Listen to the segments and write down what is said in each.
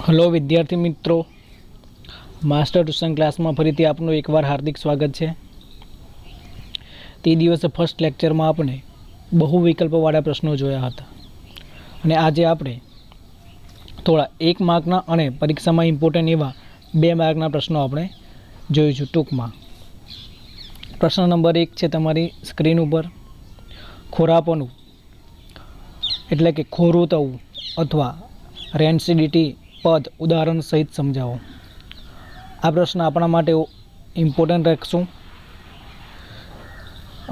Hello विद्यार्थी मित्रों, master tuition class में फरीथी आपનું એકવાર हार्दिक स्वागत है। તે દિવસે फर्स्ट लेक्चर में आपने बहु विकल्पवाળા प्रश्नों જોયા હતા અને આજે આપણે થોડા 1 માર્કના અને પરીક્ષામાં ઇમ્પોર્ટન્ટ એવા 2 માર્કના પ્રશ્નો આપણે જોઈશું ટૂંકમાં। પ્રશ્ન નંબર 1 છે તમારી સ્ક્રીન ઉપર। ખોરાપણું એટલે કે ખોરું થવું અથવા રેન્સિડિટી पद उदाहरण सहित समझाओ। आ प्रश्न अपना माटे इम्पोर्टન્ટ राखशुं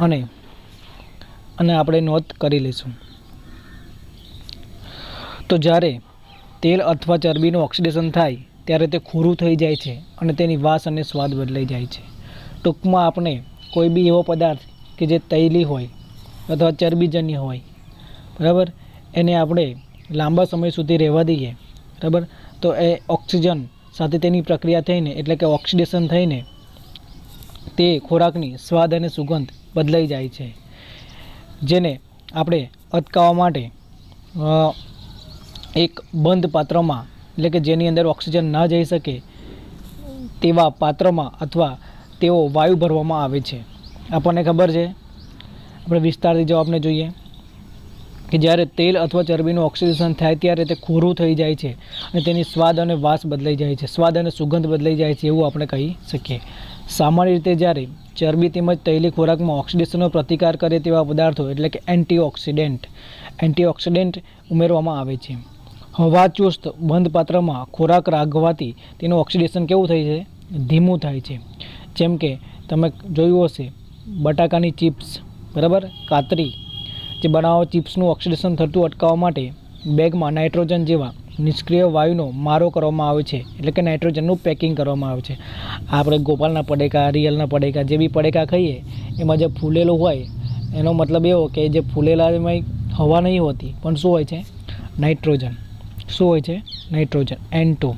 अने आपणे नोट करी लेशुं। तो ज्यारे तेल अथवा चरबीनुं ऑक्सिडेशन थाय त्यारे ते खोरुं थई जाय छे अने तेनी वास अने स्वाद बदलाई जाय छे। टूंकमां आपणे कोई बी एवो पदार्थ के जे तैली होय अथवा चरबीजन्य होय, बराबर, एने आपणे लांबा समय सुधी रहेवा दीए, बराबर, तो ए ऑक्सिजन साथे तेनी प्रक्रिया थईने एटले के ऑक्सिडेशन थईने ते खोराकनी स्वाद अने सुगंध बदलाई जाय छे, जेने आपणे अटकाववा माटे एक बंध पात्रमां एटले के जेनी अंदर ऑक्सिजन न जई शके तेवा पात्रमां अथवा तेवो वायु भरवामां आवे छे। आपणे खबर छे, आपणे विस्तारथी जवाबने जोईए कि ज्यारे तेल अथवा चरबीनुं ऑक्सिडेशन थाय त्यारे ते खोरुं थई जाय छे अने तेनी स्वाद अने वास बदलाई जाय छे, स्वाद अने सुगंध बदलाई जाय छे एवुं आपणे कही शकीए। सामान्य रीते ज्यारे चरबी तेमज तैली खोराकमां ऑक्सिडेशननो प्रतिकार करे तेवा पदार्थो एटले के एंटीऑक्सिडेंट उमेरवामां आवे छे। हवाचुस्त बंध पात्रमां खोराक राखवाथी तेनुं ऑक्सिडेशन केवुं थाय छे? धीमुं थाय छे। जेम के तमे जोयुं हशे बटाकानी चिप्स, बराबर, कातरी जे बनावो चिप्सनुं ऑक्सिडेशन थतुं अटकाववा माटे बेगमां नाइट्रोजन जेवा निष्क्रिय वायुनो मारो करवामां आवे छे, एटले के नाइट्रोजननुं पेकिंग करवामां आवे छे। आपणे गोपालना पडेका, रियलना पडेका जे बी पडेका खाईए एमां जे फूलेલું होय एनो मतलब एवो के जे फूलेलामां हवा नहीं होती पण शुं होय छे? नाइट्रोजन। शुं होय छे? Nitrogen, N2।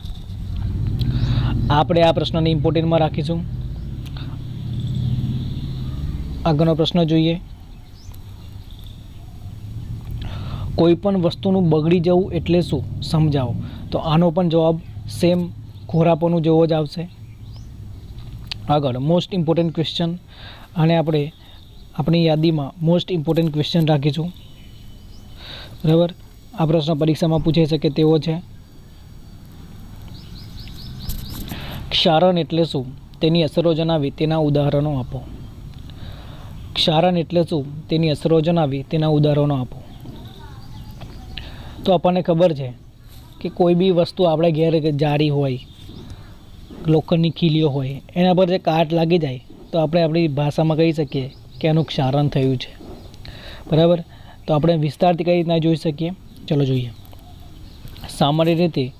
आपणे आ प्रश्नने इम्पोर्टन्टमां राखीशुं। આગળનો પ્રશ્ન જોઈએ। कोईपण वस्तुનું बगड़ी जवुं एटले शुं समझाओ। तो आनो पण जवाब सेम खोरापणुं जेवो ज आवशे। आगळ मोस्ट इम्पोर्टન્ટ क्वेश्चन, आने आपणे आपणी यादीमां मोस्ट इम्पोर्टન્ટ क्वेश्चन राखीशुं, बराबर। आ प्रश्न परीक्षामां पूछाई शके तेवो छे। क्षारण एटले शुं? तेनी असरो जणावी तेना उदाहरणो आपो। क्षारण एटले शुं? तेनी असरो जणावी तेना उदाहरणो आपो। तो आपने खबर है कि कोई भी वस्तु आपणे घेर जारी होय, लोखंडनी खीलीओ होय, एना पर जे काट लागी जाए तो आपणे आपणी भाषामां कही शकीए कि एनुं क्षारण थयुं छे, बराबर। तो आपणे विस्तारथी कई रीतना जोई शकीए? चलो जोईए। सामान्य रीते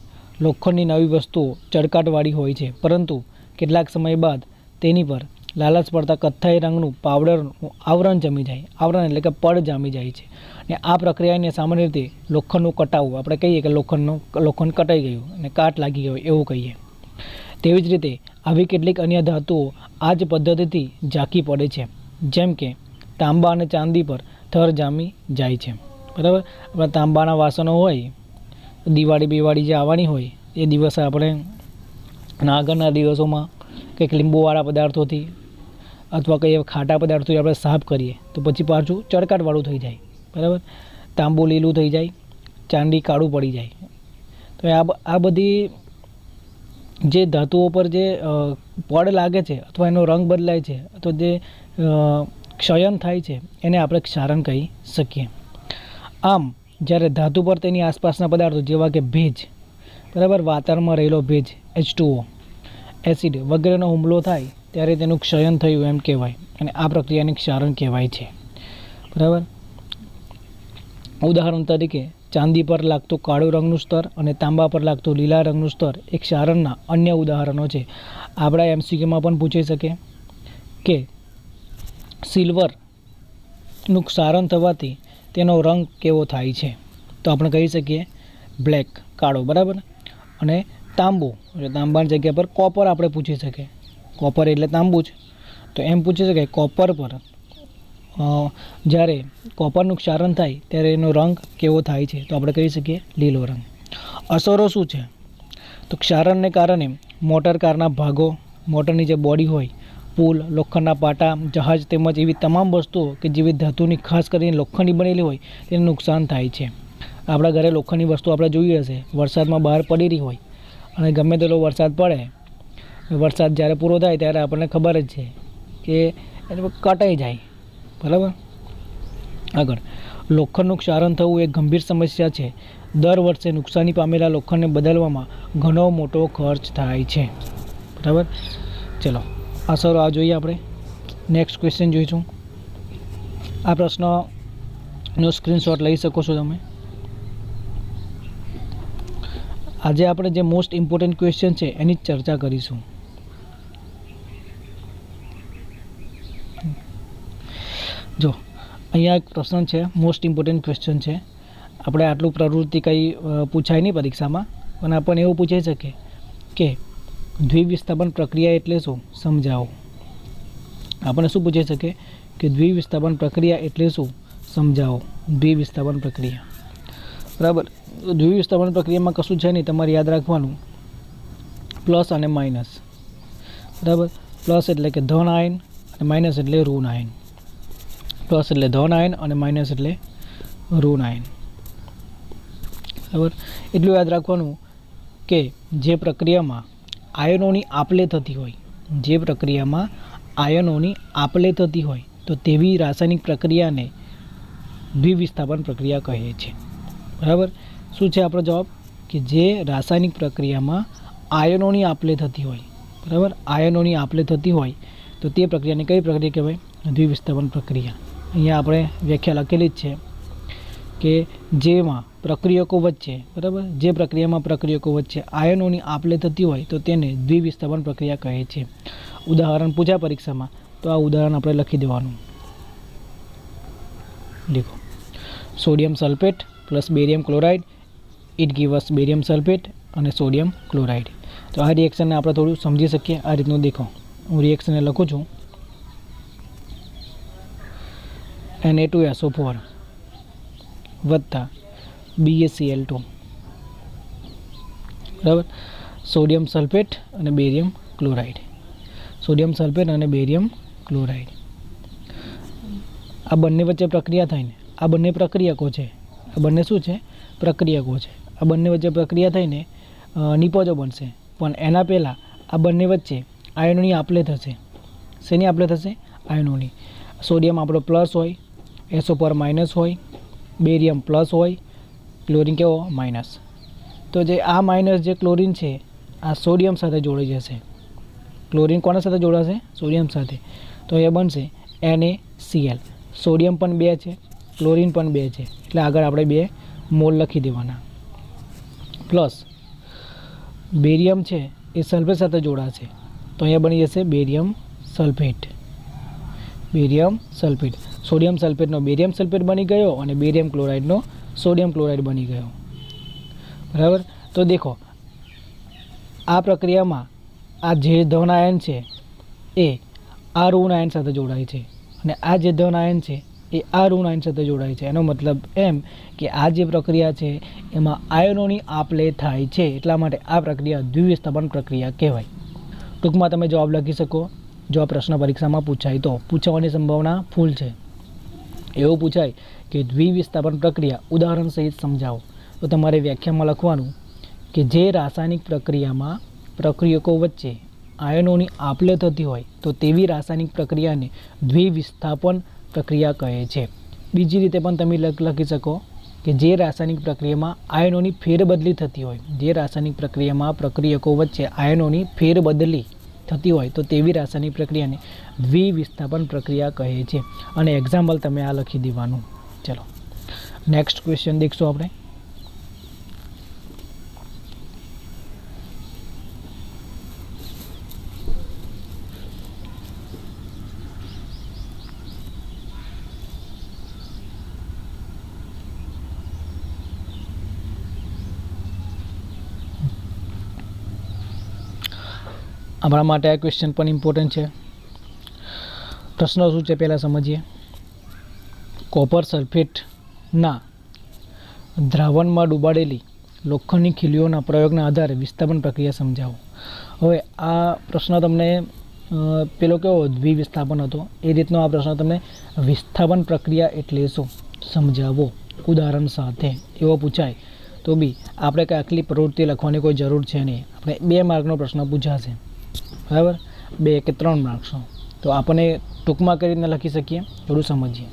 लोखंडनी नवी वस्तुओ चड़काटवाળી होय छे, परंतु કેટલાક समय बाद तेनी पर लालच पड़ता कत्थाई रंगનું पावडरનું आवरण जमी जाए। आवरण एटले के पड़ जामी जाए छे ने आ प्रक्रियाने सामान्य रीते लोखंडનું कटावવું આપણે કહીએ કે લોખંડ કટાઈ ગયું અને કાટ લાગી ગયો એવું કહીએ। તેવી જ રીતે આવી કેટલીક અન્ય ધાતુઓ આ જ પદ્ધતિથી ઝાંકી પડે છે, જેમ કે તાંબા અને ચાંદી પર થર જામી જાય છે, બરાબર। આપણા તાંબાના વાસણો હોય, દિવાળી જે આવવાની હોય એ દિવસે આપણે આગળના દિવસોમાં કંઈક લીંબુવાળા પદાર્થોથી અથવા કંઈ ખાટા પદાર્થોથી આપણે સાફ કરીએ તો પછી પાછું ચળકાટવાળું થઈ જાય, બરાબર। તાંબુ લીલું થઈ જાય, ચાંદી કાળું પડી જાય। તો આ બધી જે ધાતુઓ પર જે પડ લાગે છે અથવા એનો રંગ બદલાય છે અથવા જે ક્ષયન થાય છે એને આપણે ક્ષારણ કહી શકીએ। આમ જ્યારે ધાતુ પર તેની આસપાસના પદાર્થો જેવા કે ભેજ, બરાબર, વાતાવરણમાં રહેલો ભેજ H2O, એસિડ વગેરેનો હુમલો થાય ત્યારે તેનું ક્ષયન થયું એમ કહેવાય અને આ પ્રક્રિયાને ક્ષારણ કહેવાય છે, બરાબર। ઉદાહરણ તરીકે ચાંદી પર લાગતું કાળું રંગનું સ્તર અને તાંબા પર લાગતું લીલા રંગનું સ્તર એ ક્ષારણના અન્ય ઉદાહરણો છે। આપણા MCQમાં પણ પૂછાઈ શકે કે સિલ્વરનું ક્ષારણ થવાથી તેનો રંગ કેવો થાય છે? તો આપણે કહી શકીએ બ્લેક, કાળો, બરાબર। અને તાંબુ એટલે તાંબાની જગ્યા પર કોપર આપણે પૂછી શકીએ। કોપર એટલે તાંબુ જ, તો એમ પૂછી શકાય કોપર પર જ્યારે કોપરનું ક્ષારણ થાય ત્યારે એનો રંગ કેવો થાય છે? તો આપણે કહી શકીએ લીલો રંગ। અસરો શું છે? તો ક્ષારણને કારણે મોટર કારના ભાગો, મોટરની જે બોડી હોય, પુલ, લોખંડના પાટા, જહાજ તેમજ એવી તમામ વસ્તુઓ કે જેવી ધાતુની ખાસ કરીને લોખંડની બનેલી હોય તેને નુકસાન થાય છે. આપણા ઘરે લોખંડની વસ્તુ આપણે જોઈ હશે, વરસાદમાં બહાર પડી રહી હોય અને ગમે તેટલો વરસાદ પડે, વરસાદ જ્યારે પૂરો થાય ત્યારે આપણને ખબર જ છે કે એ કટાઈ જાય. બરાબર. આગળ, લોખંડનું ક્ષારણ થવું એક ગંભીર સમસ્યા છે. દર વર્ષે નુકસાની પામેલા લોખંડને બદલવામાં ઘણો મોટો ખર્ચ થાય છે. બરાબર. ચલો અસરો આ જોઈએ આપણે. નેક્સ્ટ ક્વેશ્ચન જોઈશું. આ પ્રશ્નનો સ્ક્રીનશોટ લઈ શકો છો તમે. આજે આપણે જે મોસ્ટ ઇમ્પોર્ટન્ટ ક્વેશ્ચન છે એની જ ચર્ચા કરીશું. જો અહીંયા એક પ્રશ્ન છે, મોસ્ટ ઇમ્પોર્ટન્ટ ક્વેશ્ચન છે. આપણે આટલું પ્રવૃત્તિ કંઈ પૂછાય નહીં પરીક્ષામાં, પણ આપણને એવું પૂછાઈ શકે કે દ્વિવિસ્થાપન પ્રક્રિયા એટલે શું, સમજાવો. આપણને શું પૂછાઈ શકે કે દ્વિવિસ્થાપન પ્રક્રિયા એટલે શું, સમજાવો. દ્વિવિસ્થાપન પ્રક્રિયા. બરાબર. દ્વિવિસ્થાપન પ્રક્રિયામાં કશું છે નહીં, તમારે યાદ રાખવાનું પ્લસ અને માઇનસ. બરાબર. પ્લસ એટલે કે ધન આયન અને માઇનસ એટલે ઋણ આયન. પ્લસ એટલે ધન આયન અને માઇનસ એટલે ઋણ આયન. બરાબર. એટલું યાદ રાખવાનું કે જે પ્રક્રિયામાં આયનોની આપલે થતી હોય, જે પ્રક્રિયામાં આયનોની આપલે થતી હોય તો તેવી રાસાયણિક પ્રક્રિયાને દ્વિવિસ્થાપન પ્રક્રિયા કહે છે. બરાબર. શું છે આપણો જવાબ કે જે રાસાયણિક પ્રક્રિયામાં આયનોની આપલે થતી હોય, બરાબર, આયનોની આપલે થતી હોય તો તે પ્રક્રિયાને કઈ પ્રક્રિયા કહેવાય, દ્વિવિસ્થાપન પ્રક્રિયા. અહીંયા આપણે વ્યાખ્યા લખેલી જ છે કે જેમાં પ્રક્રિયકો વચ્ચે, બરાબર, જે પ્રક્રિયામાં પ્રક્રિયકો વચ્ચે આયનોની આપલે થતી હોય તો તેને દ્વિવિસ્થાપન પ્રક્રિયા કહે છે. ઉદાહરણ પૂછ્યા પરીક્ષામાં તો આ ઉદાહરણ આપણે લખી દેવાનું. દેખો, sodium sulphate plus barium chloride, it give us barium sulphate અને સોડિયમ ક્લોરાઇડ. તો આ રિએક્શનને આપણે થોડું સમજી શકીએ. આ રીતનું દેખો, હું રિએક્શનને લખું છું Na2SO4 વત્તા BaCl2, બરાબર, સોડિયમ સલ્ફેટ અને બેરિયમ ક્લોરાઇડ, સોડિયમ સલ્ફેટ અને બેરિયમ ક્લોરાઇડ. આ બંને વચ્ચે પ્રક્રિયા થઈને, આ બંને પ્રક્રિયકો છે, આ બંને શું છે, પ્રક્રિયકો છે. આ બંને વચ્ચે પ્રક્રિયા થઈને નિપજો બનશે, પણ એના પહેલાં આ બંને વચ્ચે આયનોની આપલે થશે. શેની આપલે થશે, આયનોની. સોડિયમ આપણો પ્લસ હોય, SO4 માઇનસ હોય, બેરિયમ પ્લસ હોય, ક્લોરિન કેવો માઇનસ. તો જે આ માઇનસ જે ક્લોરિન છે આ સોડિયમ સાથે જોડાઈ જશે. ક્લોરિન કોના સાથે જોડાશે, સોડિયમ સાથે. તો એ બનશે NaCl. સોડિયમ પણ 2 છે, ક્લોરિન પણ 2 છે, એટલે આગળ આપણે 2 મોલ લખી દેવાના. પ્લસ બેરિયમ છે એ સલ્ફેટ સાથે જોડાશે, તો અહીંયા બની જશે barium sulphate. Barium sulphate, sodium સલ્ફેટનો બેરિયમ સલ્ફેટ બની ગયો અને બેરિયમ ક્લોરાઇડનો સોડિયમ ક્લોરાઇડ બની ગયો. બરાબર. તો દેખો, આ પ્રક્રિયામાં આ જે ધન આયન છે એ આ ઋણ આયન સાથે જોડાય છે અને આ જે ધન આયન છે એ આ ઋણ આયન સાથે જોડાય છે. એનો મતલબ એમ કે આ જે પ્રક્રિયા છે એમાં આયનોની આપલે થાય છે, એટલા માટે આ પ્રક્રિયા દ્વિવિસ્થાપન પ્રક્રિયા કહેવાય. ટૂંકમાં તમે જવાબ લખી શકો જો આ પ્રશ્ન પરીક્ષામાં પૂછાય તો. પૂછવાની સંભાવના ફૂલ છે. એવું પૂછાય કે દ્વિવિસ્થાપન પ્રક્રિયા ઉદાહરણ સહિત સમજાવો, તો તમારે વ્યાખ્યામાં લખવાનું કે જે રાસાયણિક પ્રક્રિયામાં પ્રક્રિયકો વચ્ચે આયનોની આપલે થતી હોય તો તેવી રાસાયણિક પ્રક્રિયાને દ્વિવિસ્થાપન પ્રક્રિયા કહે છે. બીજી રીતે પણ તમે લખી શકો કે જે રાસાયણિક પ્રક્રિયામાં આયનોની ફેરબદલી થતી હોય, જે રાસાયણિક પ્રક્રિયામાં પ્રક્રિયકો વચ્ચે આયનોની ફેરબદલી થતી હોય તો તેવી રાસાયણિક પ્રક્રિયાને દ્વિવિસ્થાપન પ્રક્રિયા કહે છે. અને એક્ઝામ્પલ તમે આ લખી દેવાનું. ચલો નેક્સ્ટ ક્વેશ્ચન દેખશું આપણે. આપણા માટે આ ક્વેશ્ચન પણ ઇમ્પોર્ટન્ટ છે. પ્રશ્ન શું છે પહેલાં સમજીએ. કોપર સલ્ફેટના દ્રાવણમાં ડૂબાડેલી લોખંડની ખીલીઓના પ્રયોગના આધારે વિસ્થાપન પ્રક્રિયા સમજાવો. હવે આ પ્રશ્ન તમને પેલો કેવો દ્વિવિસ્થાપન હતો, એ રીતનો આ પ્રશ્ન તમને વિસ્થાપન પ્રક્રિયા એટલે શું સમજાવો ઉદાહરણ સાથે એવો પૂછાય તો બી આપણે કંઈ આટલી પ્રવૃત્તિ લખવાની કોઈ જરૂર છે નહીં. આપણે 2 માર્કનો પ્રશ્ન પૂછાશે, બરાબર, 2 કે 3 માર્ક્સનો. તો આપણને ટૂંકમાં કઈ રીતના લખી શકીએ થોડું સમજીએ.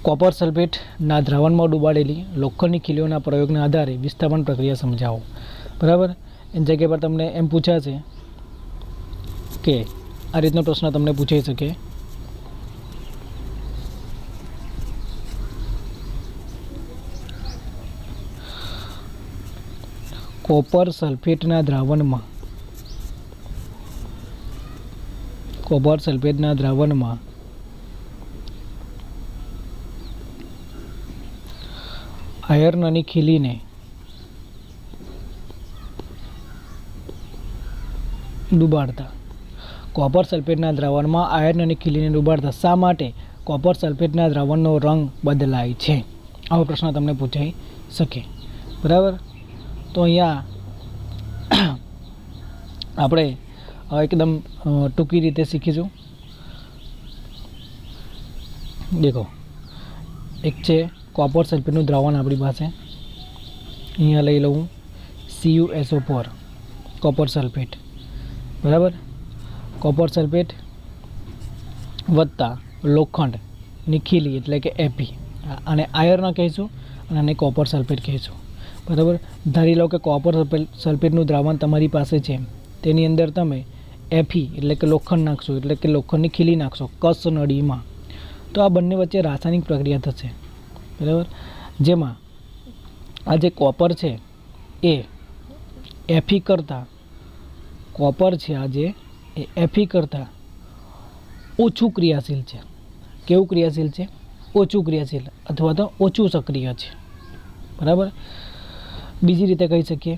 કોપર સલ્ફેટના દ્રાવણમાં ડૂબાડેલી લોખંડની ખીલીઓના પ્રયોગના આધારે વિસ્થાપન પ્રક્રિયા સમજાવો. બરાબર, એની જગ્યા પર તમને એમ પૂછાશે કે આ રીતનો પ્રશ્ન તમને પૂછાઈ શકે. કોપર સલ્ફેટના દ્રાવણમાં આયર્નની ખીલીને ડૂબાડતા. કોપર સલ્ફેટના દ્રાવણમાં આયર્નની ખીલીને ડૂબાડતા શા માટે કોપર સલ્ફેટના દ્રાવણનો રંગ બદલાય છે? આવો પ્રશ્ન તમને પૂછાઈ શકે. બરાબર, તો અહીંયા આપણે એકદમ ટૂંકી રીતે શીખીશું. દેખો, એક છે કોપર સલ્ફેટનું દ્રાવણ આપણી પાસે, અહીંયા લઈ લઉં CuSO4 કોપર સલ્ફેટ. બરાબર, કોપર સલ્ફેટ વત્તા લોખંડની ખીલી એટલે કે Fe, અને આયર્ન કહીશું અને આને કોપર સલ્ફેટ કહીશું. બરાબર, ધારી લો કે કોપર સલ્ફેટનું દ્રાવણ તમારી પાસે છે, તેની અંદર તમે Fe એટલે કે લોખંડ નાખશો, એટલે કે લોખંડની ખીલી નાખશો કસ નળીમાં, તો આ બંને વચ્ચે રાસાયણિક પ્રક્રિયા થશે. બરાબર, જેમાં આ જે કોપર છે એ Fe કરતાં કોપર છે આજે એ Fe કરતાં ઓછું ક્રિયાશીલ છે. કેવું ક્રિયાશીલ છે? ઓછું ક્રિયાશીલ અથવા તો ઓછું સક્રિય છે. બરાબર, બીજી રીતે કહી શકીએ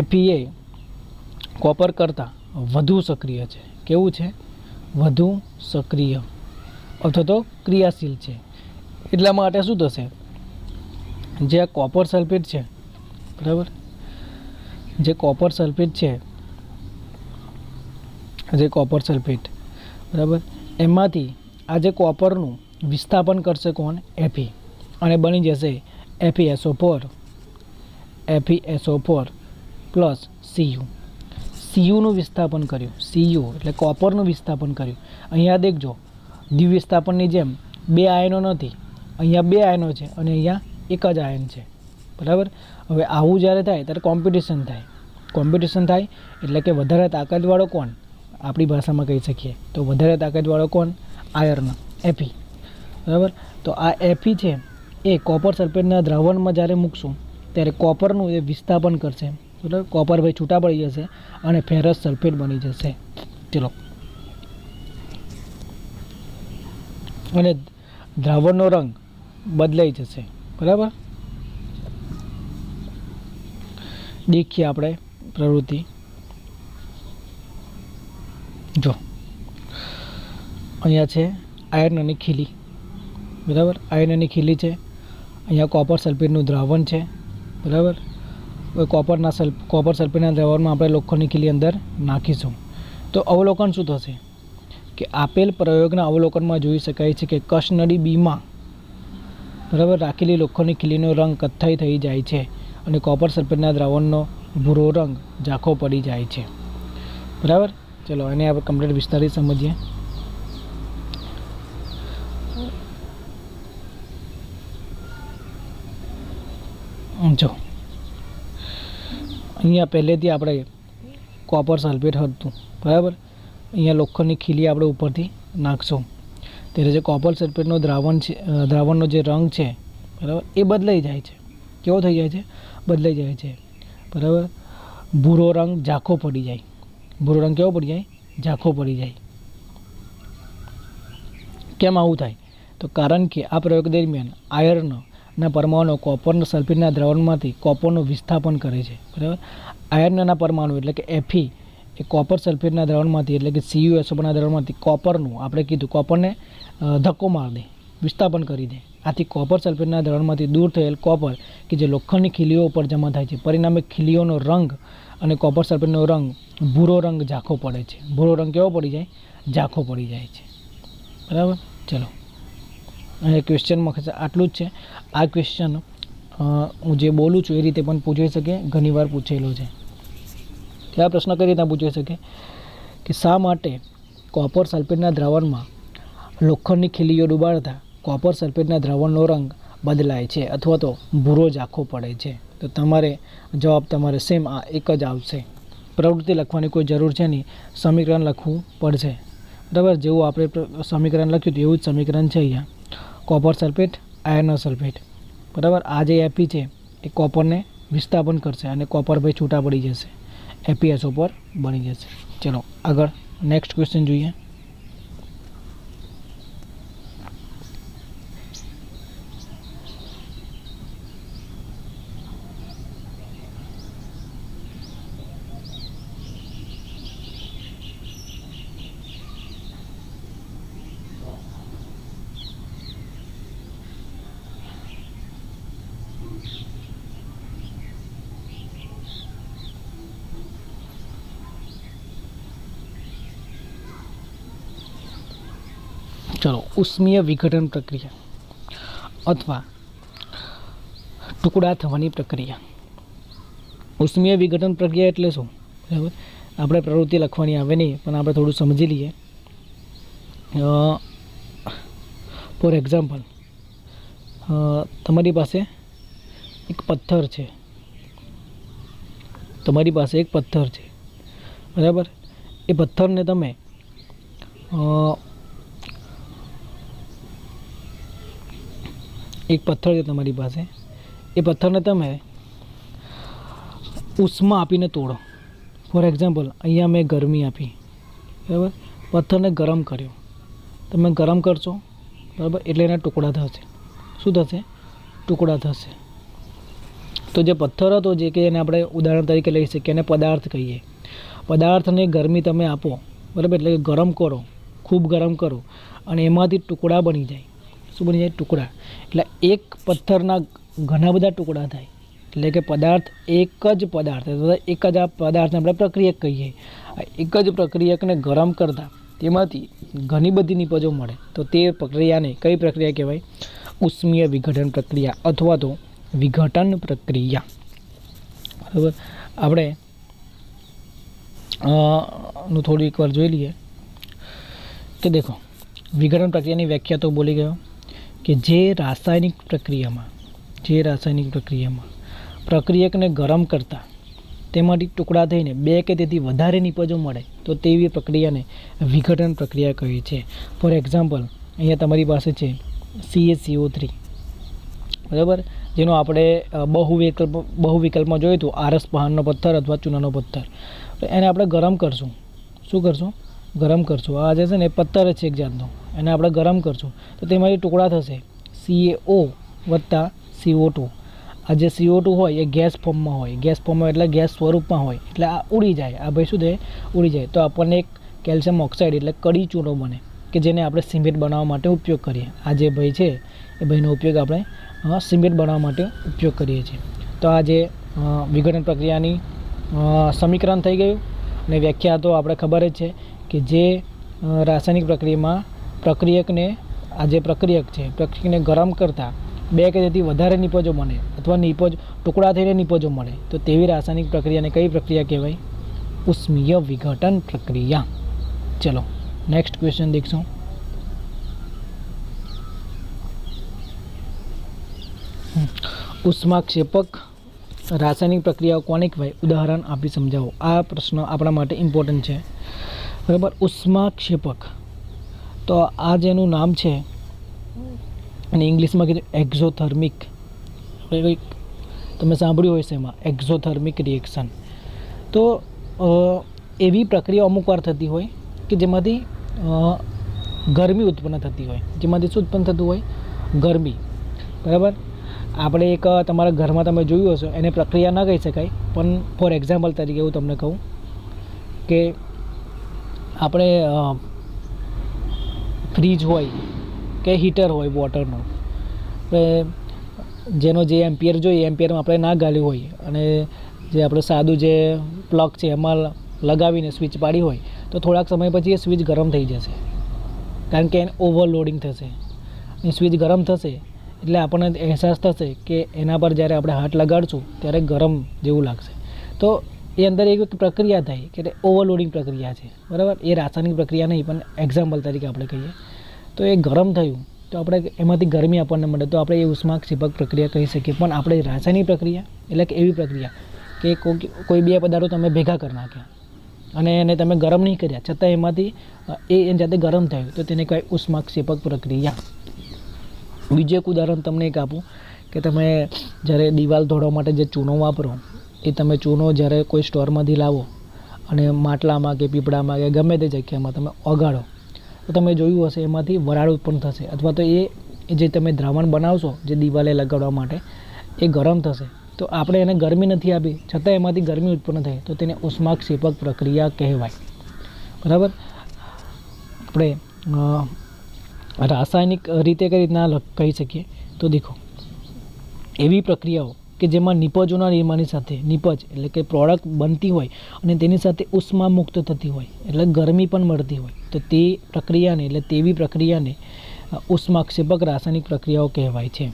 Fe એ કોપર કરતાં વધુ સક્રિય છે. કેવું છે? વધુ સક્રિય અથવા તો ક્રિયાશીલ છે. એટલા માટે શું થશે, જે આ કોપર સલ્ફેટ છે, બરાબર, જે કોપર સલ્ફેટ બરાબર, એમાંથી આ જે કોપરનું વિસ્થાપન કરશે કોણ? Fe, અને બની જશે FeSO4 પ્લસ Cu નું વિસ્થાપન કર્યું. Cu એટલે કોપરનું વિસ્થાપન કર્યું. અહીંયા દેખજો, દ્વિવિસ્થાપનની જેમ 2 આયનો નથી, અહીંયા 2 આયનો છે અને અહીંયા એક જ આયન છે. બરાબર, હવે આવું જ્યારે થાય ત્યારે કોમ્પિટિશન થાય એટલે કે વધારે તાકાતવાળો કોણ? આપણી ભાષામાં કહી શકીએ તો વધારે તાકાતવાળો કોણ? Iron, Fe. બરાબર, તો આ Fe છે એ કોપર સલ્ફેટના દ્રાવણમાં જ્યારે મૂકશું ત્યારે કોપરનું એ વિસ્થાપન કરશે. બરાબર, કોપર ભાઈ છૂટા પડી જશે અને ફેરસ સલ્ફેટ બની જશે. ચલો, અને દ્રાવણનો રંગ બદલાઈ જશે. બરાબર, દેખીએ આપણે પ્રવૃત્તિ. જો અહીંયા છે આયર્નની ખીલી. બરાબર, આયર્નની ખીલી છે, અહીંયા કોપર સલ્ફેટનું દ્રાવણ છે. બરાબર, કોપર સલ્ફેટના દ્રાવણમાં આપણે લોખંડની ખીલી અંદર નાખીશું. તો અવલોકન શું થશે કે આપેલ પ્રયોગના અવલોકનમાં જોઈ શકાય છે કે કસનળી બીમાં બરાબર રાખેલી લોખંડની ખીલીનો રંગ કથ્થાઈ થઈ જાય છે અને કોપર સલ્ફેટના દ્રાવણનો ભૂરો રંગ ઝાંખો પડી જાય છે. બરાબર, ચલો એને આપણે કમ્પ્લીટ વિસ્તારિત સમજીએ. જો અહીંયા પહેલેથી આપણે કોપર સલ્ફેટ હતું. બરાબર, અહીંયા લોખંડની ખીલી આપણે ઉપરથી નાખશું ત્યારે જે કોપર સલ્ફેટનો દ્રાવણનો જે રંગ છે, બરાબર, એ બદલાઈ જાય છે. કેવો થઈ જાય છે? બદલાઈ જાય છે. બરાબર, ભૂરો રંગ ઝાંખો પડી જાય. ભૂરો રંગ કેવો પડી જાય? ઝાંખો પડી જાય. કેમ આવું થાય? તો કારણ કે આ પ્રયોગ દરમિયાન આયર્નના પરમાણુ કોપરના સલ્ફેટના દ્રાવણમાંથી કોપરનું વિસ્થાપન કરે છે. બરાબર, આયર્નના પરમાણુ એટલે કે Fe એ કોપર સલ્ફેટના દ્રાવણમાંથી એટલે કે CuSO4ના દ્રાવણમાંથી કોપરનું આપણે કીધું કોપરને ધક્કો માર દે, વિસ્થાપન કરી દે. આથી કોપર સલ્ફેટના દ્રાવણમાંથી દૂર થયેલ કોપર કે જે લોખંડની ખીલીઓ ઉપર જમા થાય છે, પરિણામે ખીલીઓનો રંગ અને કોપર સલ્ફેટનો રંગ ભૂરો રંગ ઝાંખો પડે છે. ભૂરો રંગ કેવો પડી જાય? ઝાંખો પડી જાય છે. બરાબર. ચલો, અને ક્વેશ્ચનમાં આટલું જ છે. આ ક્વેશ્ચન હું જે બોલું છું એ રીતે પણ પૂછાઈ શકે, ઘણીવાર પૂછેલો છે. આ પ્રશ્ન કઈ રીતના પૂછાઈ શકે કે શા માટે કોપર સલ્ફેટના દ્રાવણમાં લોખંડની ખીલીઓ ડુબાડતા કોપર સલ્ફેટના દ્રાવણનો રંગ બદલાય છે અથવા તો ભૂરો ઝાંખો પડે છે? તો તમારે જવાબ તમારે સેમ આ એક જ આવશે. પ્રવૃત્તિ લખવાની કોઈ જરૂર છે નહીં, સમીકરણ લખવું પડશે. બરાબર. જેવું આપણે સમીકરણ લખ્યું હતું એવું જ સમીકરણ છે અહીંયા. Copper sulphate, iron sulphate. બરાબર. આ જે એપી છે એ કોપરને વિસ્થાપન કરશે અને કોપર ભાઈ છૂટા પડી જશે, એપીએસઓ પર બની જશે. ચલો આગળ નેક્સ્ટ ક્વેશ્ચન જોઈએ. ચલો, ઉષ્મીય વિઘટન પ્રક્રિયા અથવા ટુકડા થવાની પ્રક્રિયા. ઉષ્મીય વિઘટન પ્રક્રિયા એટલે શું? બરાબર. આપણે પ્રવૃત્તિ લખવાની આવે નહીં, પણ આપણે થોડું સમજી લઈએ. ફોર એક્ઝામ્પલ, તમારી પાસે એક પથ્થર છે. તમારી પાસે એક પથ્થર છે. બરાબર. એ પથ્થરને તમે એક પથ્થર છે તમારી પાસે, એ પથ્થરને તમે ઉષ્મા આપીને તોડો. ફોર એક્ઝામ્પલ, અહીંયા મેં ગરમી આપી. બરાબર. પથ્થરને ગરમ કર્યો. તમે ગરમ કરશો, બરાબર, એટલે એના ટુકડા થશે. શું થશે? ટુકડા થશે. તો જે પથ્થર હતો, જે કે એને આપણે ઉદાહરણ તરીકે લઈ શકીએ, એને પદાર્થ કહીએ. પદાર્થને ગરમી તમે આપો, બરાબર, એટલે કે ગરમ કરો, ખૂબ ગરમ કરો, અને એમાંથી ટુકડા બની જાય. શું બની જાય? ટુકડા. એટલે એક પથ્થરના ઘણા બધા ટુકડા થાય. એટલે કે પદાર્થ એક જ પદાર્થ અથવા એક જ આ પદાર્થને આપણે પ્રક્રિયક કહીએ. એક જ પ્રક્રિયકને ગરમ કરતાં તેમાંથી ઘણી બધી નિપજો મળે, તો તે પ્રક્રિયાને કઈ પ્રક્રિયા કહેવાય? ઉષ્મીય વિઘટન પ્રક્રિયા અથવા તો વિઘટન પ્રક્રિયા. બરાબર. આપણે નું થોડી એકવાર જોઈ લઈએ કે દેખો, વિઘટન પ્રક્રિયાની વ્યાખ્યા તો બોલી ગયો કે જે રાસાયણિક પ્રક્રિયામાં પ્રક્રિયકને ગરમ કરતાં તેમાંથી ટુકડા થઈને બે કે તેથી વધારે નિપજો મળે, તો તેવી પ્રક્રિયાને વિઘટન પ્રક્રિયા કહે છે. ફોર એક્ઝામ્પલ, અહીંયા તમારી પાસે છે CaCO3. બરાબર, જેનો આપણે બહુ વિકલ્પમાં જોયું હતું, આરસ પહાડનો પથ્થર અથવા ચૂનાનો પથ્થર. તો એને આપણે ગરમ કરશું. શું કરશું? ગરમ કરશું. આ જે છે ને પથ્થર છે એક જાતનો, એને આપણે ગરમ કરશું તો તેમાંથી ટુકડા થશે CaO વત્તા CO2. આ જે CO2 હોય એ ગેસ ફોર્મમાં હોય. ગેસ ફોર્મમાં એટલે ગેસ સ્વરૂપમાં હોય, એટલે આ ઉડી જાય. આ ભાઈ શું થાય? ઉડી જાય. તો આપણને એક કેલ્શિયમ ઓક્સાઇડ એટલે કડી ચૂનો બને, કે જેને આપણે સિમેન્ટ બનાવવા માટે ઉપયોગ કરીએ. આ જે ભાઈ છે એ ભાઈનો ઉપયોગ આપણે સિમેન્ટ બનાવવા માટે ઉપયોગ કરીએ છીએ. તો આ જે વિઘટન પ્રક્રિયાની સમીકરણ થઈ ગયું. અને વ્યાખ્યા તો આપણે ખબર જ છે કે જે રાસાયણિક પ્રક્રિયામાં પ્રક્રિયકને, આ જે પ્રક્રિયક છે, પ્રક્રિયકને ગરમ કરતાં બે કે તેથી વધારે નિપજો બને અથવા નિપજ ટુકડા થઈને નિપજો મળે, તો તેવી રાસાયણિક પ્રક્રિયાને કઈ પ્રક્રિયા કહેવાય? ઉષ્મીય વિઘટન પ્રક્રિયા. ચલો નેક્સ્ટ ક્વેશ્ચન દેખશું. ઉષ્માક્ષેપક રાસાયણિક પ્રક્રિયાઓ કોને કહેવાય? ઉદાહરણ આપી સમજાવો. આ પ્રશ્ન આપણા માટે ઇમ્પોર્ટન્ટ છે. બરાબર. ઉષ્માક્ષેપક, તો આ જેનું નામ છે અને ઇંગ્લિશમાં કીધું એક્ઝોથર્મિક. તમે સાંભળ્યું હશે એમાં એક્ઝોથર્મિક રિએક્શન. તો એવી પ્રક્રિયા અમુક વાર થતી હોય કે જેમાંથી ગરમી ઉત્પન્ન થતી હોય. જેમાંથી શું ઉત્પન્ન થતું હોય? ગરમી. બરાબર. આપણે એક તમારા ઘરમાં તમે જોયું હશે, એને પ્રક્રિયા ના કહી શકાય, પણ ફોર એક્ઝામ્પલ તરીકે હું તમને કહું કે આપણે ફ્રીજ હોય કે હીટર હોય વોટરનું, આપણે જેનો જે એમ્પિયર જોઈએ એમ્પિયરમાં આપણે ના ગાલ્યું હોય અને જે આપણે સાદું જે પ્લગ છે એમાં લગાવીને સ્વિચ પાડી હોય તો થોડાક સમય પછી એ સ્વિચ ગરમ થઈ જશે, કારણ કે એને ઓવરલોડિંગ થશે. એ સ્વિચ ગરમ થશે એટલે આપણને અહેસાસ થશે કે એના પર જ્યારે આપણે હાથ લગાડશું ત્યારે ગરમ જેવું લાગશે. તો એ અંદર એક પ્રક્રિયા થઈ કે ઓવરલોડિંગ પ્રક્રિયા છે, બરાબર. એ રાસાયણિક પ્રક્રિયા નહીં, પણ એક્ઝામ્પલ તરીકે આપણે કહીએ તો એ ગરમ થયું તો આપણે એમાંથી ગરમી આપણને મળે તો આપણે એ ઉષ્માક્ષેપક પ્રક્રિયા કહી શકીએ. પણ આપણે રાસાયણિક પ્રક્રિયા એટલે કે એવી પ્રક્રિયા કે કોઈ બે પદાર્થો તમે ભેગા કરી નાખ્યા અને એને તમે ગરમ નહીં કર્યા છતાં એમાંથી એ જાતે ગરમ થયું તો તેને કહેવાય ઉષ્માક્ષેપક પ્રક્રિયા. બીજું એક ઉદાહરણ તમને એક આપું કે તમે જ્યારે દિવાલ ધોળવા માટે જે ચૂનો વાપરો એ તમે ચૂનો જ્યારે કોઈ સ્ટોરમાંથી લાવો અને માટલામાં કે પીપળામાં કે ગમે તે જગ્યામાં તમે ઓગાળો તો તમે જોયું હશે એમાંથી વરાળ ઉત્પન્ન થશે, અથવા તો એ જે તમે દ્રાવણ બનાવશો જે દિવાલે લગાડવા માટે એ ગરમ થશે. તો આપણે એને ગરમી નથી આપી છતાં એમાંથી ગરમી ઉત્પન્ન થાય તો તેને ઉષ્માક્ષેપક પ્રક્રિયા કહેવાય, બરાબર. આપણે રાસાયણિક રીતે કઈ રીતના કહી શકીએ તો દેખો, એવી પ્રક્રિયાઓ કે જેમાં નિપજોના નિર્માણની સાથે નિપજ એટલે કે પ્રોડક્ટ બનતી હોય અને તેની સાથે ઉષ્મા મુક્ત થતી હોય એટલે ગરમી પણ મળતી હોય તો તે પ્રક્રિયાને એટલે તેવી પ્રક્રિયાને ઉષ્માક્ષેપક રાસાયણિક પ્રક્રિયાઓ કહેવાય છે,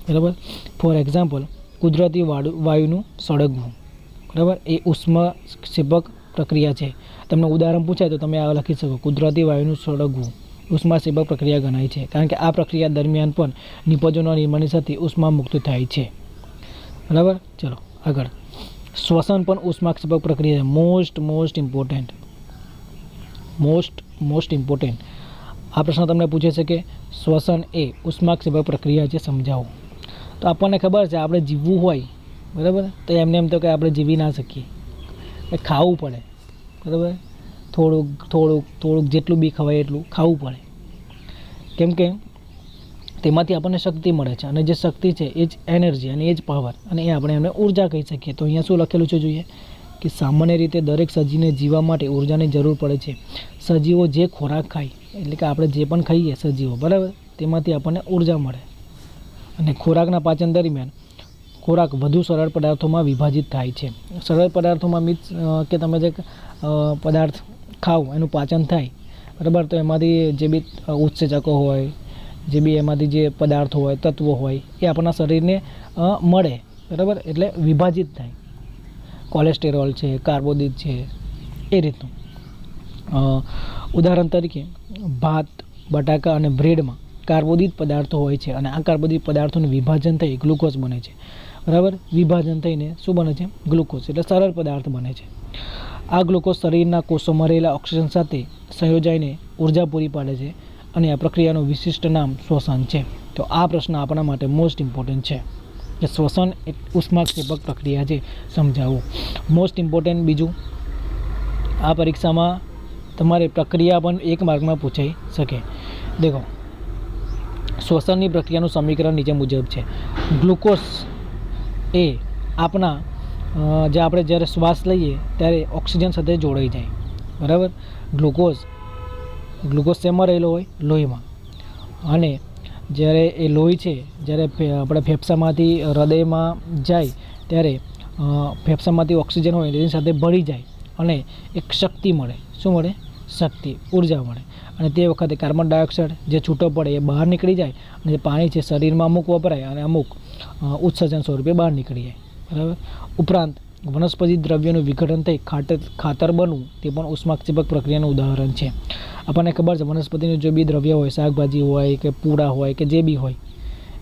બરાબર. ફોર એક્ઝામ્પલ, કુદરતી વાયુનું સળગવું, બરાબર, એ ઉષ્માક્ષેપક પ્રક્રિયા છે. તમને ઉદાહરણ પૂછાય તો તમે આ લખી શકો, કુદરતી વાયુનું સળગવું ઉષ્માક્ષેપક પ્રક્રિયા ગણાય છે, કારણ કે આ પ્રક્રિયા દરમિયાન પણ નિપજોના નિર્માણની સાથે ઉષ્મા મુક્ત થાય છે, બરાબર. ચલો આગળ, શ્વસન પણ ઉષ્માક્ષેપક પ્રક્રિયા છે. મોસ્ટ ઇમ્પોર્ટન્ટ આ પ્રશ્ન તમને પૂછે છે કે શ્વસન એ ઉષ્માક્ષેપક પ્રક્રિયા છે, સમજાવો. તો આપણને ખબર છે આપણે જીવવું હોય, બરાબર, તો એમને એમ તો કે આપણે જીવી ના શકીએ, ખાવું પડે, બરાબર. થોડુંક જેટલું બી ખવાય એટલું ખાવું પડે, કેમ કે તેમાંથી આપણને શક્તિ મળે છે અને જે શક્તિ છે એ જ એનર્જી અને એ જ પાવર અને એ આપણે એમને ઉર્જા કહી શકીએ. તો અહીંયા શું લખેલું છે જોઈએ કે સામાન્ય રીતે દરેક સજીવને જીવવા માટે ઉર્જાની જરૂર પડે છે. સજીવો જે ખોરાક ખાય એટલે કે આપણે જે પણ ખાઈએ સજીવો, બરાબર, તેમાંથી આપણને ઉર્જા મળે અને ખોરાકના પાચન દરમિયાન ખોરાક વધુ સરળ પદાર્થોમાં વિભાજિત થાય છે. સરળ પદાર્થોમાં મીન્સ કે તમે જે પદાર્થ ખાઓ એનું પાચન થાય, બરાબર, તો એમાંથી જે બી ઉત્સેચકો હોય, જે બી એમાંથી જે પદાર્થો હોય, તત્વો હોય એ આપણા શરીરને મળે, બરાબર, એટલે વિભાજિત થાય. કોલેસ્ટેરોલ છે, કાર્બોદિત છે, એ રીતનું. ઉદાહરણ તરીકે ભાત, બટાકા અને બ્રેડમાં કાર્બોદિત પદાર્થો હોય છે અને આ કાર્બોદિત પદાર્થોનું વિભાજન થઈ ગ્લુકોઝ બને છે, બરાબર. વિભાજન થઈને શું બને છે? ગ્લુકોઝ, એટલે સરળ પદાર્થ બને છે. આ ગ્લુકોઝ શરીરના કોષોમાં રહેલા ઓક્સિજન સાથે સંયોજાઈને ઉર્જા પૂરી પાડે છે અને આ પ્રક્રિયાનું વિશિષ્ટ નામ શ્વસન છે. તો આ પ્રશ્ન આપણા માટે મોસ્ટ ઇમ્પોર્ટન્ટ છે કે શ્વસન એ ઉષ્માક્ષેપક પ્રક્રિયા છે, સમજાવવું. મોસ્ટ ઇમ્પોર્ટન્ટ બીજું, આ પરીક્ષામાં તમારે પ્રક્રિયા પણ એક માર્કમાં પૂછાઈ શકે. દેખો, શ્વસનની પ્રક્રિયાનું સમીકરણ નીચે મુજબ છે. ગ્લુકોઝ એ આપણા જે આપણે જ્યારે શ્વાસ લઈએ ત્યારે ઓક્સિજન સાથે જોડાઈ જાય, બરાબર. ગ્લુકોઝ શેમાં રહેલો હોય? લોહીમાં. અને જ્યારે એ લોહી છે જ્યારે આપણે ફેફસામાંથી હૃદયમાં જાય ત્યારે ફેફસામાંથી ઓક્સિજન હોય એની સાથે ભળી જાય અને એક શક્તિ મળે. શું મળે? શક્તિ, ઉર્જા મળે. અને તે વખતે કાર્બન ડાયોક્સાઇડ જે છૂટો પડે એ બહાર નીકળી જાય અને પાણી છે શરીરમાં અમુક વપરાય અને અમુક ઉત્સર્જન સ્વરૂપે બહાર નીકળી જાય, બરાબર. ઉપરાંત વનસ્પતિ દ્રવ્યોનું વિઘટન થઈ ખાતર બનવું તે પણ ઉષ્માક્ષેપક પ્રક્રિયાનું ઉદાહરણ છે. આપણને ખબર છે વનસ્પતિનું જે બી દ્રવ્ય હોય, શાકભાજી હોય કે પૂડા હોય કે જે બી હોય,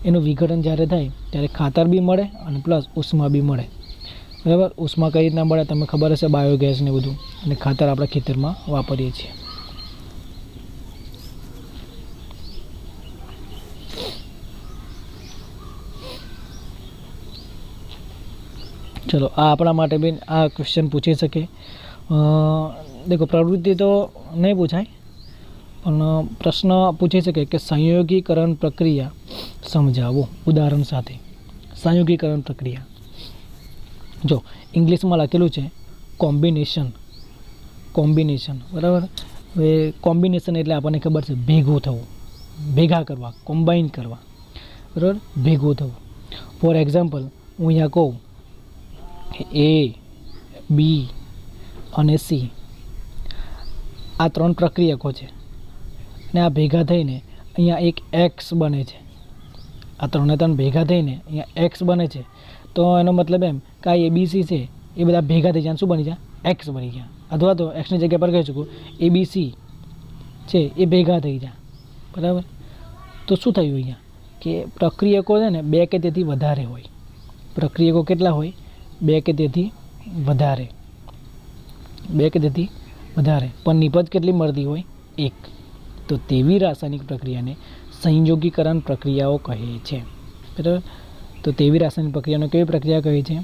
એનું વિઘટન જ્યારે થાય ત્યારે ખાતર બી મળે અને પ્લસ ઉષ્મા બી મળે, બરાબર. ઉષ્મા કઈ રીતના મળે તમને ખબર હશે, બાયોગેસ ને બધું, અને ખાતર આપણે ખેતરમાં વાપરીએ છીએ. ચલો, આ આપણા માટે બી આ ક્વેશ્ચન પૂછી શકે. દેખો, પ્રવૃત્તિ તો નહીં પૂછાય પણ પ્રશ્ન પૂછી શકે કે સંયોગીકરણ પ્રક્રિયા સમજાવો ઉદાહરણ સાથે. સંયોગીકરણ પ્રક્રિયા જો ઇંગ્લિશમાં લખેલું છે કોમ્બિનેશન, બરાબર. હવે કોમ્બિનેશન એટલે આપણને ખબર છે ભેગું થવું, ભેગા કરવા, કોમ્બાઈન કરવા, બરાબર, ભેગું થવું. ફોર એક્ઝામ્પલ હું અહીંયા કહું કે એ, બી અને સી આ 3 પ્રક્રિયકો છે અને આ ભેગા થઈને અહીંયા એક એક્સ બને છે. આ 3 ભેગા થઈને અહીંયા એક્સ બને છે. તો એનો મતલબ એમ કે આ એબીસી છે એ બધા ભેગા થઈ જાય શું બની જાય? એક્સ બની ગયા. અથવા તો એક્સની જગ્યા પર કહી શકું એબીસી છે એ ભેગા થઈ જાય. બરાબર, તો શું થયું અહીંયા કે પ્રક્રિયકો છે ને 2 કે તેથી વધારે હોય. પ્રક્રિયકો કેટલા હોય? 2 કે તેથી વધારે. 2 કે તેથી વધારે, પણ નિપજ કેટલી મળતી હોય? 1. તો તેવી રાસાયણિક પ્રક્રિયાને સંયોગીકરણ પ્રક્રિયાઓ કહે છે. બરાબર, તો તેવી રાસાયણિક પ્રક્રિયાને કેવી પ્રક્રિયા કહે છે?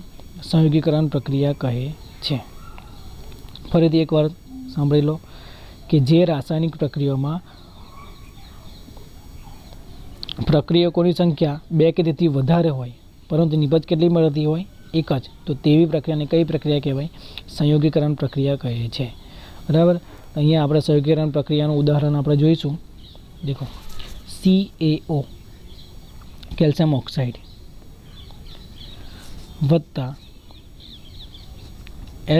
સંયોગીકરણ પ્રક્રિયા કહે છે. ફરીથી એકવાર સાંભળી લો કે જે રાસાયણિક પ્રક્રિયાઓમાં પ્રક્રિયકોની સંખ્યા 2 કે તેથી વધારે હોય પરંતુ નિપજ કેટલી મળતી હોય? 1 જ. તો તેવી પ્રક્રિયાને કઈ પ્રક્રિયા કહેવાય? સંયોગીકરણ પ્રક્રિયા કહે છે. બરાબર, અહીંયા આપણે સંયોગીકરણ પ્રક્રિયાનું ઉદાહરણ આપણે જોઈશું. દેખો, CaO કેલ્શિયમ ઓક્સાઇડ વત્તા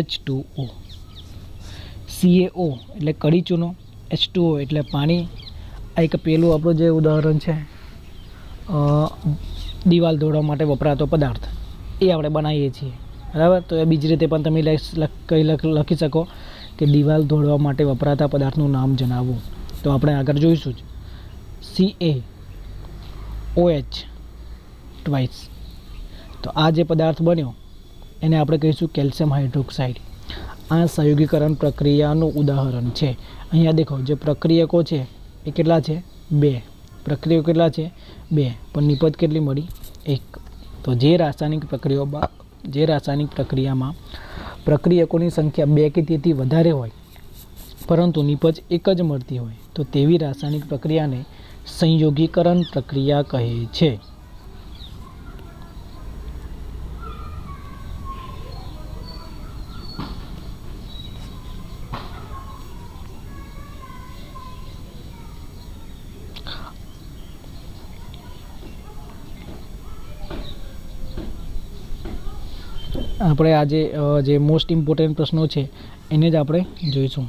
H2O. CaO એટલે કડી ચૂનો, H2O એટલે પાણી. આ એક પેલું આપણું જે ઉદાહરણ છે દિવાલ દોડવા માટે વપરાતો પદાર્થ એ આપણે બનાવીએ છીએ. બરાબર, તો એ બીજી રીતે પણ તમે લખી શકો કે દિવાલ દોડવા માટે વપરાતા પદાર્થનું નામ જણાવવું. તો આપણે આગળ જોઈશું જ. CaOH twice. તો આ જે પદાર્થ બન્યો એને આપણે કહીશું કેલ્શિયમ હાઇડ્રોક્સાઇડ. આ સંયોગીકરણ પ્રક્રિયાનું ઉદાહરણ છે. અહીંયા દેખો જે પ્રક્રિયકો છે એ કેટલા છે? 2. પ્રક્રિયકો કેટલા છે? 2, પણ નિપજ કેટલી મળી? 1. તો જે રાસાયણિક પ્રક્રિયામાં પ્રક્રિયકોની સંખ્યા 2 કે તેથી વધારે હોય પરંતુ નિપજ 1 જ મળતી હોય તો તેવી રાસાયણિક પ્રક્રિયાને સંયોગીકરણ પ્રક્રિયા કહે છે. આપણે આજે જે મોસ્ટ ઇમ્પોર્ટન્ટ પ્રશ્નો છે એને જ આપણે જોઈશું.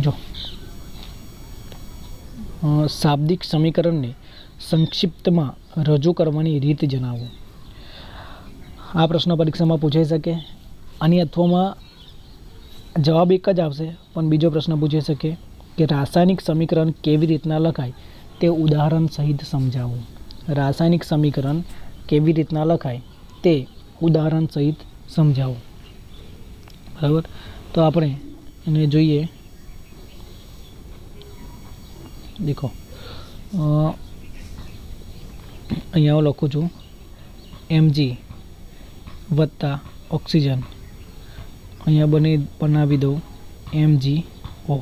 જો શાબ્દિક સમીકરણને સંક્ષિપ્તમાં રજૂ કરવાની રીત જણાવો. આ પ્રશ્ન પરીક્ષામાં પૂછાઈ શકે. આની અથવામાં જવાબ એક જ આવશે, પણ બીજો પ્રશ્ન પૂછાઈ શકે કે રાસાયણિક સમીકરણ કેવી રીતના લખાય તે ઉદાહરણ સહિત સમજાવો. રાસાયણિક સમીકરણ કેવી રીતના લખાય તે ઉદાહરણ સહિત સમજાવો. બરાબર, તો આપણે એને જોઈએ. દેખો, અહીંયા હું લખું છું Mg વત્તા ઓક્સિજન. અહીંયા બનાવી દઉં MgO.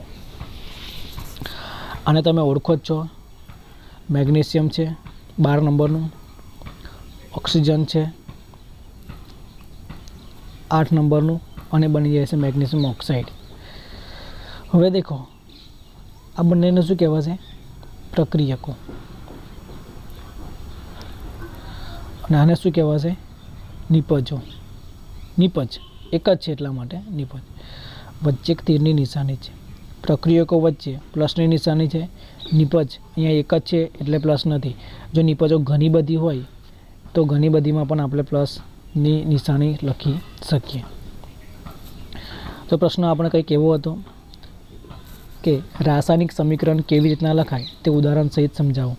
આને તમે ઓળખો જ છો. મેગ્નેશિયમ છે 12 નંબરનું, ઓક્સિજન છે 8 નંબરનું અને બની જાય છે મેગ્નેશિયમ ઓક્સાઇડ. હવે દેખો આ બંનેને શું કહેવાશે? પ્રક્રિયકો. અને આને શું કહેવાશે? નિપજો. નિપજ એક જ છે એટલા માટે નિપજ. વચ્ચે એક તીરની નિશાની છે. પ્રક્રિયકો વચ્ચે પ્લસની નિશાની છે. નિપજ અહીંયા એક જ છે એટલે પ્લસ નથી. જો નિપજો ઘણી બધી હોય તો ઘણી બધીમાં પણ આપણે પ્લસની નિશાની લખી શકીએ. તો પ્રશ્ન આપણે કંઈક એવો હતો કે રાસાયણિક સમીકરણ કેવી રીતના લખાય તે ઉદાહરણ સહિત સમજાવો.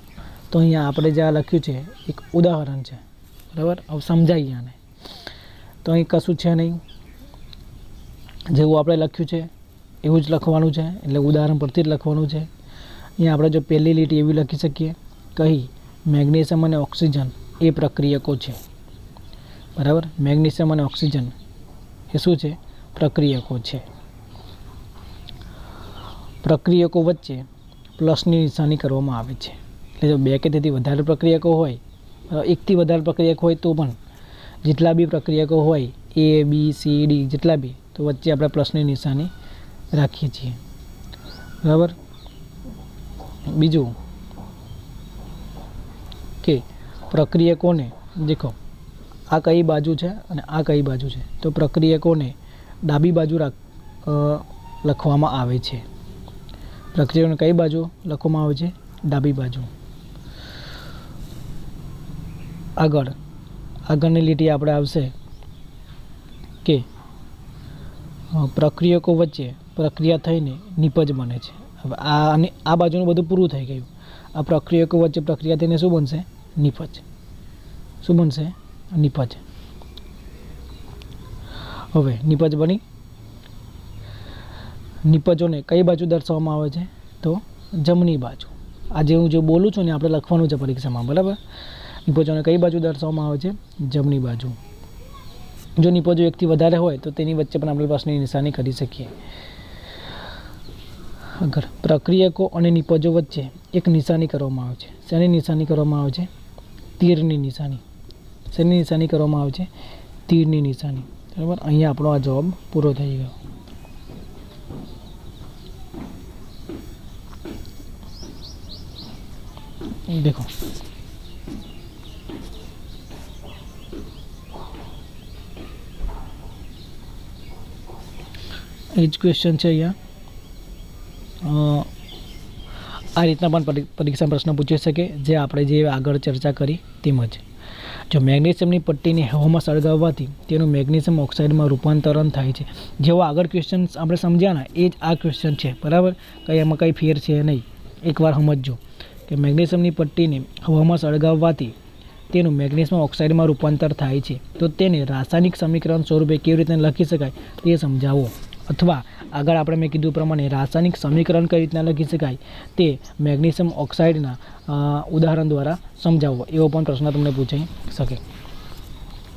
તો અહીંયા આપણે જે આ લખ્યું છે એક ઉદાહરણ છે. બરાબર, હવે સમજાવીએ આને. તો અહીં કશું છે નહીં, જેવું આપણે લખ્યું છે એવું જ લખવાનું છે, એટલે ઉદાહરણ પરથી જ લખવાનું છે. અહીંયા આપણે જો પહેલી લીટી એવી લખી શકીએ કહી મેગ્નેશિયમ અને ઓક્સિજન એ પ્રક્રિયકો છે. બરાબર, મેગ્નેશિયમ અને ઓક્સિજન એ શું છે? પ્રક્રિયકો છે. પ્રક્રિયકો વચ્ચે પ્લસની નિશાની કરવામાં આવે છે. એટલે જો 2 કે તેથી વધારે પ્રક્રિયકો હોય, 1 થી વધારે પ્રક્રિયક હોય તો પણ જેટલા બી પ્રક્રિયકો હોય A, B, C, D જેટલા બી, તો વચ્ચે આપણે પ્લસની નિશાની રાખીએ છીએ, બરાબર. બીજું કે પ્રક્રિયકોને દેખો આ કઈ બાજુ છે અને આ કઈ બાજુ છે, તો પ્રક્રિયકોને ડાબી બાજુ લખવામાં આવે છે. પ્રક્રિયાઓને કઈ બાજુ લખવામાં આવે છે? ડાબી બાજુ. આગળની લીટી આપણે આવશે કે પ્રક્રિયકો વચ્ચે પ્રક્રિયા થઈને નિપજ બને છે. હવે આ બાજુનું બધું પૂરું થઈ ગયું. આ પ્રક્રિયકો વચ્ચે પ્રક્રિયા થઈને શું બનશે? નિપજ. શું બનશે? નિપજ. હવે નિપજ બની. નિપજોને કઈ બાજુ દર્શાવવામાં આવે છે? તો જમણી બાજુ. આજે હું જે બોલું છું ને આપણે લખવાનું છે પરીક્ષામાં, બરાબર. નિપજોને કઈ બાજુ દર્શાવવામાં આવે છે? જમણી બાજુ. જો નિપજો એકથી વધારે હોય તો તેની વચ્ચે પણ આપણે પ્રશ્નની નિશાની કરી શકીએ. આગળ પ્રક્રિયકો અને નિપજો વચ્ચે એક નિશાની કરવામાં આવે છે. શેની નિશાની કરવામાં આવે છે? તીરની નિશાની. શેની નિશાની કરવામાં આવે છે? તીરની નિશાની. બરાબર. અહીંયા આપણો આ જવાબ પૂરો થઈ ગયો. દેખો એ જ ક્વેશ્ચન છે અહીંયા. આ રીતના પણ પરીક્ષા પ્રશ્ન પૂછી શકે, જે આપણે જે આગળ ચર્ચા કરી તેમજ. જો મેગ્નેશિયમની પટ્ટીને હવામાં સળગાવવાથી તેનું મેગ્નેશિયમ ઓક્સાઇડમાં રૂપાંતરણ થાય છે. જેવો આગળ ક્વેશ્ચન આપણે સમજ્યા ને એ જ આ ક્વેશ્ચન છે, બરાબર. એમાં કંઈ ફેર છે નહીં. એકવાર સમજજો કે મેગ્નેશિયમની પટ્ટીને હવામાં સળગાવવાથી તેનું મેગ્નેશિયમ ઓક્સાઇડમાં રૂપાંતર થાય છે, તો તેને રાસાયણિક સમીકરણ સ્વરૂપે કેવી રીતે લખી શકાય તે સમજાવો. અથવા આગળ આપણે મેં કીધું પ્રમાણે રાસાયણિક સમીકરણ કઈ રીતના લખી શકાય તે મેગ્નેશિયમ ઓક્સાઇડના ઉદાહરણ દ્વારા સમજાવો. એવો પણ પ્રશ્ન તમને પૂછાઈ શકે.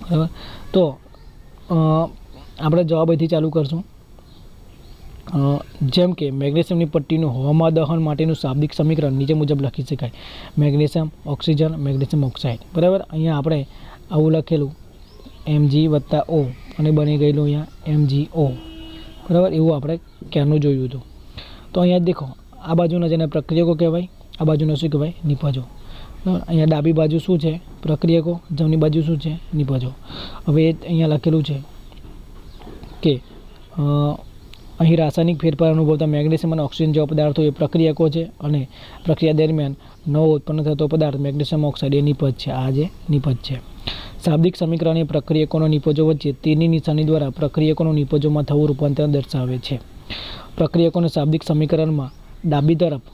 બરાબર. તો આપણે જવાબ અહીંથી ચાલુ કરશું. જેમ કે મેગ્નેશિયમની પટ્ટીનું હવામાં દહન માટેનું શાબ્દિક સમીકરણ નીચે મુજબ લખી શકાય. Magnesium oxygen magnesium oxide. બરાબર. અહીંયા આપણે આવું લખેલું Mg+O અને બની ગયેલું અહીંયા MgO. બરાબર. એવું આપણે ક્યારનું જોયું હતું. તો અહીંયા દેખો આ બાજુના જેને પ્રક્રિયકો કહેવાય, આ બાજુને શું કહેવાય? નિપજો. બરાબર. અહીંયા ડાબી બાજુ શું છે? પ્રક્રિયકો. જમણી બાજુ શું છે? નિપજો. હવે અહીંયા લખેલું છે કે અહીં રાસાયણિક ફેરફાર અનુભવતા મેગ્નેશિયમ અને ઓક્સિજન જેવા પદાર્થો એ પ્રક્રિયકો છે અને પ્રક્રિયા દરમિયાન નવો ઉત્પન્ન થતો પદાર્થ મેગ્નેશિયમ ઓક્સાઇડ એ નિપજ છે. આ જે નિપજ છે. શાબ્દિક સમીકરણ એ પ્રક્રિયકોનો નિપજો વચ્ચે તીરની નિશાની દ્વારા પ્રક્રિયકોનું નિપજોમાં થવું રૂપાંતર દર્શાવે છે. પ્રક્રિયકોને શાબ્દિક સમીકરણમાં ડાબી તરફ,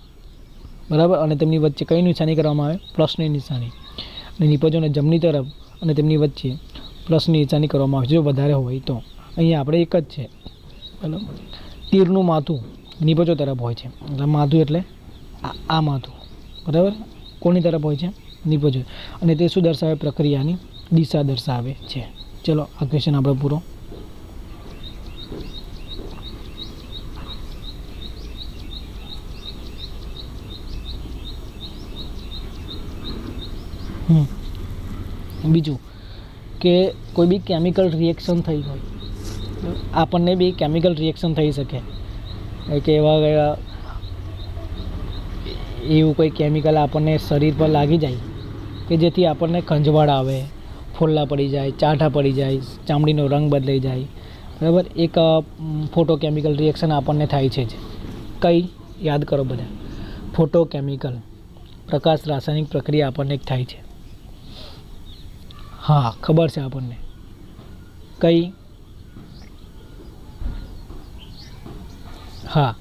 બરાબર, અને તેમની વચ્ચે કઈ નિશાની કરવામાં આવે? પ્લસની નિશાની. અને નિપજોને જમણી તરફ અને તેમની વચ્ચે પ્લસની નિશાની કરવામાં આવે છે જો વધારે હોય તો. અહીંયા આપણે એક જ છે, બરાબર. તીરનું માથું નિપજો તરફ હોય છે. એટલે માથું એટલે આ માથું, બરાબર, કોની તરફ હોય છે? નિપજો. અને તે શું દર્શાવે? પ્રક્રિયાની દિશા દર્શાવે છે. ચલો આ ક્વેશ્ચન આપણે પૂરો. બીજું કે કોઈ બી કેમિકલ રિએક્શન થઈ હોય, આપણને બી કેમિકલ રિએક્શન થઈ શકે કે એવું કોઈ કેમિકલ આપણને શરીર પર લાગી જાય કે જેથી આપણને ખંજવાળ આવે, ફોલ્લા પડી જાય, ચાઠા પડી જાય, ચામડીનો રંગ બદલાઈ જાય. બરાબર. એક ફોટોકેમિકલ રિએક્શન આપણને થાય છે જ. કઈ? યાદ કરો બધા. ફોટોકેમિકલ પ્રકાશ રાસાયણિક પ્રક્રિયા આપણને એક થાય છે. હા, ખબર છે આપણને. કઈ? હા,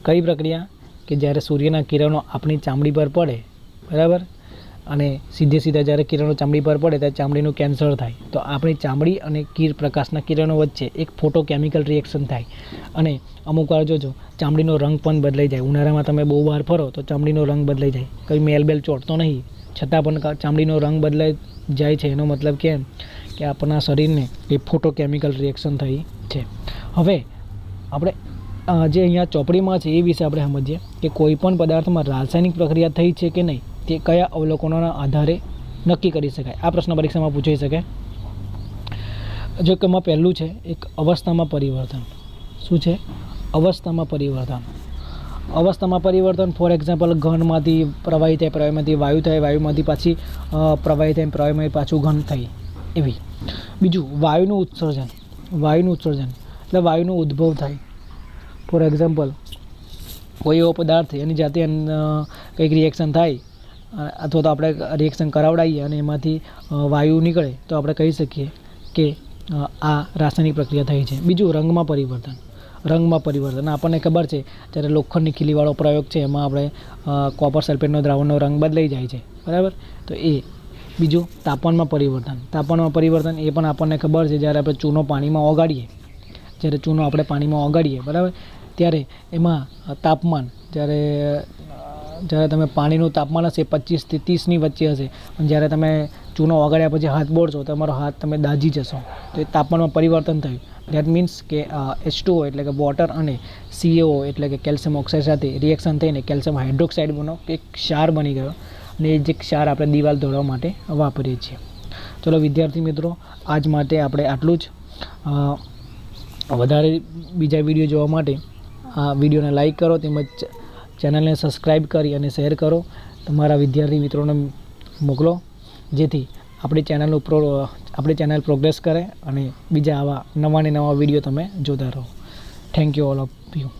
કઈ પ્રક્રિયા? કે જ્યારે સૂર્યના કિરણો આપણી ચામડી પર પડે, બરાબર, અને સીધે જ્યારે કિરણો ચામડી પર પડે ત્યારે ચામડીનું કેન્સર થાય, તો આપણી ચામડી અને પ્રકાશના કિરણો વચ્ચે એક ફોટોકેમિકલ રિએક્શન થાય. અને અમુક વાર જોજો ચામડીનો રંગ પણ બદલાઈ જાય. ઉનાળામાં તમે બહુ વાર ફરો તો ચામડીનો રંગ બદલાઈ જાય. કંઈ મેલબેલ ચોટતો નહીં છતાં પણ ચામડીનો રંગ બદલાઈ જાય છે. એનો મતલબ કેમ? કે આપણા શરીરને એ ફોટોકેમિકલ રિએક્શન થઈ છે. હવે આપણે જે અહીંયા ચોપડીમાં છે એ વિશે આપણે સમજીએ કે કોઈ પણ પદાર્થમાં રાસાયણિક પ્રક્રિયા થઈ છે કે નહીં તે કયા અવલોકનોના આધારે નક્કી કરી શકાય. આ પ્રશ્ન પરીક્ષામાં પૂછાઈ શકે. જો કે એમાં પહેલું છે એક અવસ્થામાં પરિવર્તન. શું છે? અવસ્થામાં પરિવર્તન. અવસ્થામાં પરિવર્તન ફોર એક્ઝામ્પલ ઘનમાંથી પ્રવાહી થાય, પ્રવાહીમાંથી વાયુ થાય, વાયુમાંથી પાછી પ્રવાહી થાય, પ્રવાહીમાંથી પાછું ઘન થાય એવી. બીજું વાયુનું ઉત્સર્જન. વાયુનું ઉત્સર્જન એટલે વાયુનો ઉદ્ભવ થાય. ફોર એક્ઝામ્પલ કોઈ એવો પદાર્થ એની જાતે કંઈક રિએક્શન થાય અથવા તો આપણે રિએક્શન કરાવડાવીએ અને એમાંથી વાયુ નીકળે તો આપણે કહી શકીએ કે આ રાસાયણિક પ્રક્રિયા થઈ છે. બીજું રંગમાં પરિવર્તન. રંગમાં પરિવર્તન આપણને ખબર છે જ્યારે લોખંડની ખીલીવાળો પ્રયોગ છે એમાં આપણે કોપર સલ્ફેટનો દ્રાવણનો રંગ બદલાઈ જાય છે, બરાબર. તો એ બીજું તાપમાનમાં પરિવર્તન. તાપમાનમાં પરિવર્તન એ પણ આપણને ખબર છે જ્યારે આપણે ચૂનો પાણીમાં ઓગાળીએ, જ્યારે ચૂનો આપણે પાણીમાં ઓગાળીએ, બરાબર, ત્યારે એમાં તાપમાન જ્યારે તમે પાણીનું તાપમાન હશે 25 થી 30ની વચ્ચે હશે, પણ જ્યારે તમે ચૂનો ઓગાળ્યા પછી હાથ બોળશો તો તમારો હાથ તમે દાઝી જશો. તો એ તાપમાનમાં પરિવર્તન થયું. દેટ મીન્સ કે H2O એટલે કે વોટર અને CaO એટલે કે કેલ્શિયમ ઓક્સાઇડ સાથે રિએક્શન થઈને કેલ્શિયમ હાઇડ્રોક્સાઇડ બનો એક ક્ષાર બની ગયો અને એ જે ક્ષાર આપણે દિવાલ દોરવા માટે વાપરીએ છીએ. ચલો વિદ્યાર્થી મિત્રો, આજ માટે આપણે આટલું જ. વધારે બીજા વિડીયો જોવા માટે આ વિડીયોને લાઈક કરો તેમજ ચેનલને સબસ્ક્રાઈબ કરી અને શેર કરો. તમારા વિદ્યાર્થી મિત્રોને મોકલો જેથી આપણી ચેનલ પ્રોગ્રેસ કરે અને બીજા આવા નવા વિડીયો તમે જોતા રહો. Thank you all of you.